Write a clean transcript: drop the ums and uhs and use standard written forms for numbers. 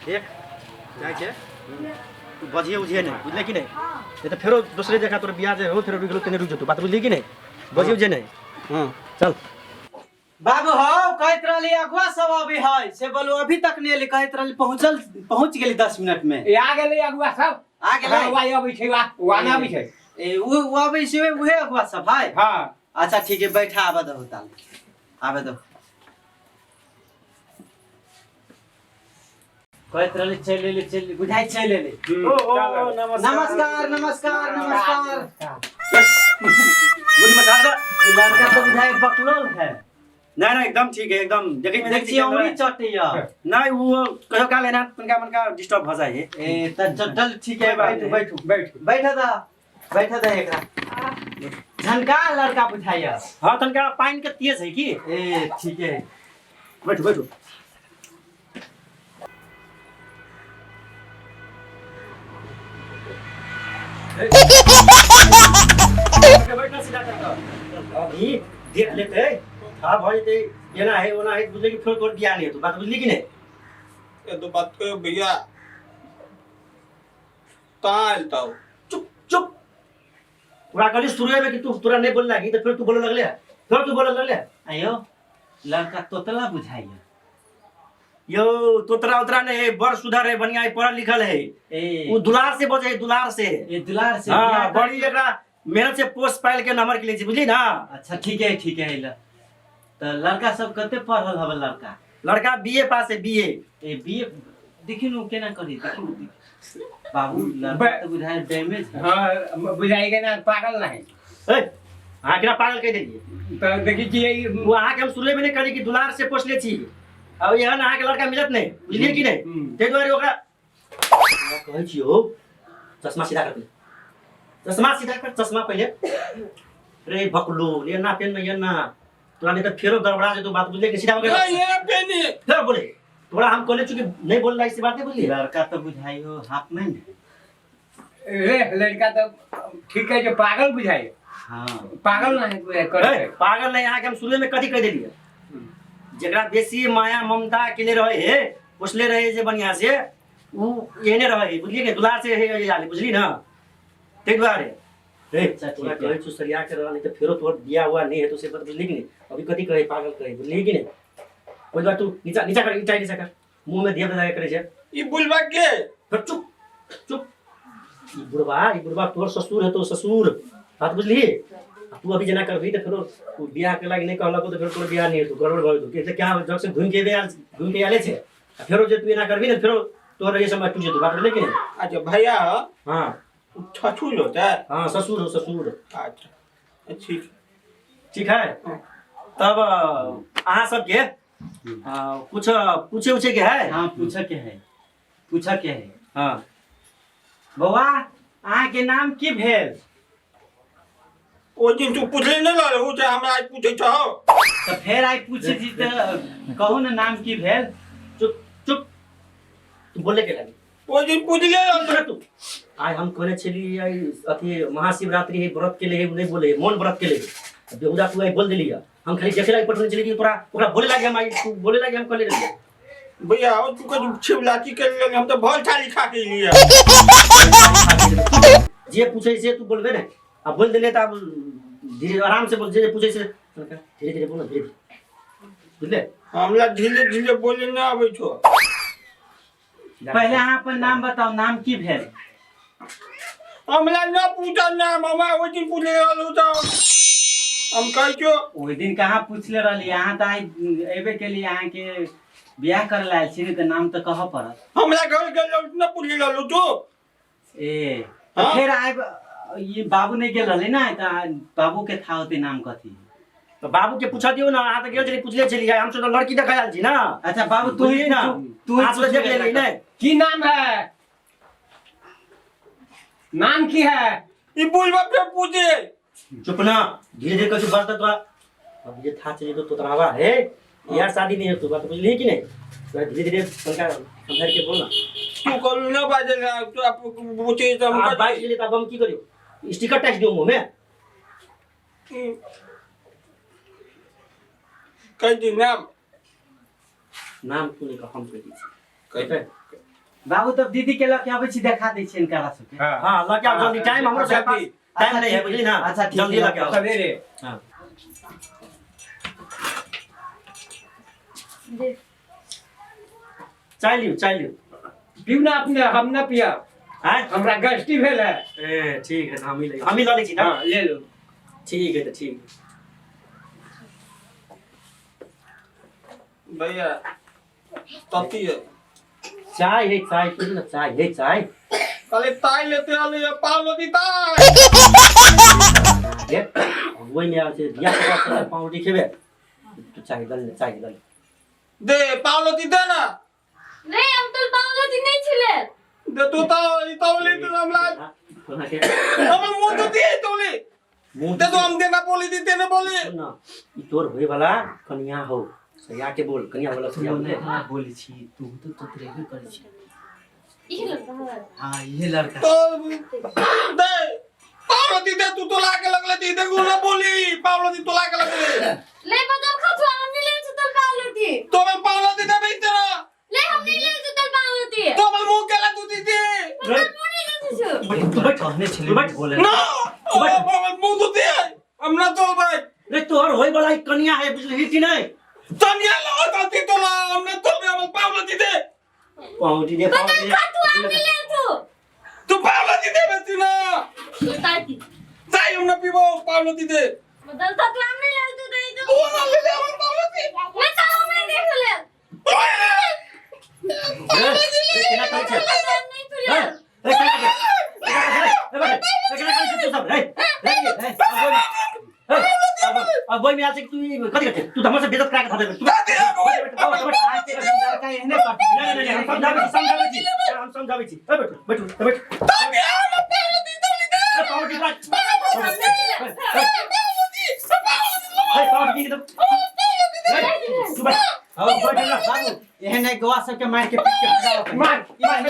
देख जाके तू बजिए उजिए नहीं बुझले कि नहीं नहीं तो फेरो दूसरे जगह तोर बियाह जे हो फेरो रुक लो तने रुक जतो बात बुझली कि नहीं बजिए उजिए नहीं हां चल बाबू हो कहत रहली अगवा सब अभी है से बोलो अभी तक नहीं ले कहत रहली पहुंच गेली 10 मिनट में ए आ गेलै अगुआ सब आ गेलै अगुआ अबै छै वा ना अबै छै ए वो अभी से उहे अगवा सब है हां अच्छा ठीक है बैठा आवे दो ताल आवे दो कहत रहली चल बुझाई चल ले ओ नमस्कार नमस्कार नमस्कार बोली मसाला लड़का तो बुझाई बकलोल है नहीं नहीं एकदम ठीक है एकदम देखी में देखिए उंगली चटिया नहीं वो कहो का लेना मनका डिस्टर्ब हो जाए ए त चल ठीक है बैठो बैठा था एकरा झनका लड़का बुझाइया हां तनका पानी के तेज है की ए ठीक है बैठो बैठो बैठना सीधा करके अभी देख लेते हां भाई ते ये ना है वो ना है बुझले कि फिर तोड़ दिया नहीं तो बात बुझली कि नहीं ये तो बात करो भैया ताल ताओ चुप चुप पूरा कली शुरू में कि तू तुरा नहीं बोल लगी तो फिर तू बोलने लगले फिर तू बोलने लगले आयो लड़का तोतला बुझाइया यो तोतरा उतरा नहीं बड़ सुधर है बढ़िया पढ़ल लिखल है ए वो दुलार से बजे दुलार से ए दुलार से हां बड़ी एकरा मेहनत से पोस्ट पाइल के नंबर के लिए बुझली ना अच्छा ठीक है ल तो लड़का सब कते पढ़ल हबे लड़का बीए पास है बीए ए बीए देखिन उ केना करी देखिन बाबू लड़का तो बुझाइ डैमेज है हां बुझाएगा ना पागल नहीं ए हां केना पागल कह देलिए तो देखी कि वो आके हम शुरू में नहीं करी कि दुलार से पोस्ट ले छी अब यहां ना के लड़का मिलत नहीं बुझलिए कि नहीं ते द्वारे ओकरा कहै छियो चश्मा सीधा कर चश्मा सीधा कर चश्मा पहले रे भकलो ले ना पेन में ये ना तोरा नहीं तो फेरो गड़बड़ा जे तो बात बुझले कि सीधा हो गया ये पेनी फिर बोले थोड़ा हम कॉलेज चुके नहीं बोल रहा इसी बात नहीं बुझली लड़का तो बुझाई हो हाफ में रे लड़का तो ठीक है जो पागल बुझाए हां पागल नहीं करे पागल नहीं आके हम शुरू में कथी कह देलिए जकरा बेसी माया ममता के लिए रहे है उसले रहे जे बढ़िया से उ एने रहे बुझलिए कि दुलार से है जाले बुझली ना ते द्वारे रे तोरा कहै छु सरिया के रहल नहीं तो फेरो तोर दिया हुआ नहीं है तो से बात बुझली कि नहीं अभी कथी कहे पागल कहे बुझली कि नहीं कोई बात तू नीचा नीचा कर नीचा कर मुंह में दिया बजा करे छे ये बुलवा के फिर चुप चुप ई बुढ़वा तोर ससुर है तो ससुर बात बुझली तू अभी जना करबी तो फिर तू बियाह के लाग नहीं कहला तो फिर तोर बियाह नहीं तो गड़बड़ भ तो कैसे क्या जब से घूम के आले छे फिर जे तू ना करबी ना फिर तोर ये समय तुझे तो बात लेकिन अच्छा भैया हां छछुल होता है हां ससुर अच्छा ठीक ठीक है तब अहाँ सब के कुछ पूछे के है हां पूछा के है हां बौआ अहाँ के नाम की भेल ओ दिन तू पूछले न रहू जे हमरा आज पूछै छौ तो फिर आई पूछे छी तो कहू ना नाम की भेल चुप चुप तू बोले के लगी ओ दिन पूछले बोले तू आज हम कहने छली आई अथी महाशिवरात्रि है व्रत के लिए नहीं बोले मौन व्रत के लिए बेहुदा तू आई बोल दिलिया हम खाली देखे लागे पटने चली कि तोरा ओकरा बोले लागे हम आई तू बोले लागे हम कहले रहिए भैया ओ तू को छिवलाची कर ले हम तो भल थाली खा के लिए जे पूछे से तू बोलबे ना अब बोल देले त धीरे आराम से बोल जे पूछे से धीरे धीरे बोल धीरे बुझले हमरा धीरे धीरे बोले ना आबै छौ पहले अहाँ अपन नाम बताओ नाम की भेल हमरा ना पूछा नाम हमरा ओ दिन पूछले रहू तो हम कह छौ ओइ दिन कहाँ पूछले रहली अहाँ त आई एबे के लिए अहाँ के बियाह कर लायल छी त नाम त कह पड़त हमरा घर के लोग ना पूछले रहू तो ए फिर आए ये बाबू ने गेल रहले ना त बाबू के था होते नाम कथी तो बाबू के पूछा दियो ना आ त गेल चली पूछले चली हम तो लड़की देखा आल छी ना अच्छा बाबू तू ही ना तू आज तो देख ले नहीं की नाम है नाम की है ई बुलवा पे पूछे चुप ना धीरे धीरे कुछ बात तो अब ये था चली तो तोतरावा है यार शादी नहीं है तू बात बुझली कि नहीं तो धीरे धीरे उनका समझ के बोलना तू कल ना बाजे ना तो आप पूछे तो हम आप बात के लिए तब हम की करियो स्टिकर टैक्स दूं मुंह में कह दी नाम नाम तूने का हम कह दी कहते बाबू तब दीदी के लके आबै छी देखा दै छी इनका सबके हाँ हां लगे आओ जल्दी टाइम हमरो से जल्दी। टाइम नहीं है बुझली ना अच्छा, ठीक जल्दी है, लगे आओ सवेरे हां चाय लियो पीऊ ना अपने हम ना पिया हैं हमरा गस्ती भेल है ए ठीक है हम ही ला लै छी ना हाँ ले लो ठीक है तो ठीक है भैया तती है चाय सुन ना चाय कले ताई लेते आले पालो दी ताई देख वही में आछे दिया के पाउडी खेबे तो चाय दल दे पालो दी दे ना नहीं हम तो पाऊंगा दिन नहीं छिले दे तू तो ले तो हमला कोना के हम मुंह तो दे तो ले मुंह दे तो हम देना बोली दी तेने बोली सुन ना ई तोर होय वाला कन्या हो सया के बोल कन्या वाला सया सुनो बोले ना बोली छी तू तो प्रेम करे छी ये लड़का है हां ये लड़का तो दे पालो दी दे तू तो लाके लगले दी दे गुना बोली पालो दी तो लाके लगले ले बदल खा हम नहीं ले चुतल पालती तो मैं पालो दी दे भाई तेरा ले हम नहीं ले चुतल पालती तो मैं मुंह केला तू दी दे मुनी ले छु बैठ कहने छले बोले ना ओ बाबा मुंह तो दे हम ना तो भाई रे तोर होय वाला ई कन्या है बुझली कि नहीं तनिया ला तती तो ला हमने तो हम पालो दी दे पाउडी दे बदल खा हम नहीं ले तू तू पालो दी दे बेटी ना ताती ताई हम ना पीबो पालो दी दे बदल तक हम नहीं ले तू दे तू ना ले ले हम पालो दी मैं तो हम नहीं देख ले रे केना कहै छै हम नहीं तू ले रे केना कहै छै तू सब अब वही में आछे तू कथि करते तू हमर से बेइज्जत करा के धर दे तू लड़का एहने करते नहीं हम समझाबै छी बैठू तनिया हम पालो दी तो ले दे पाउडी काट हां बैठ ना बाबू एहने गवा सबके मार के पीट के मार ई मार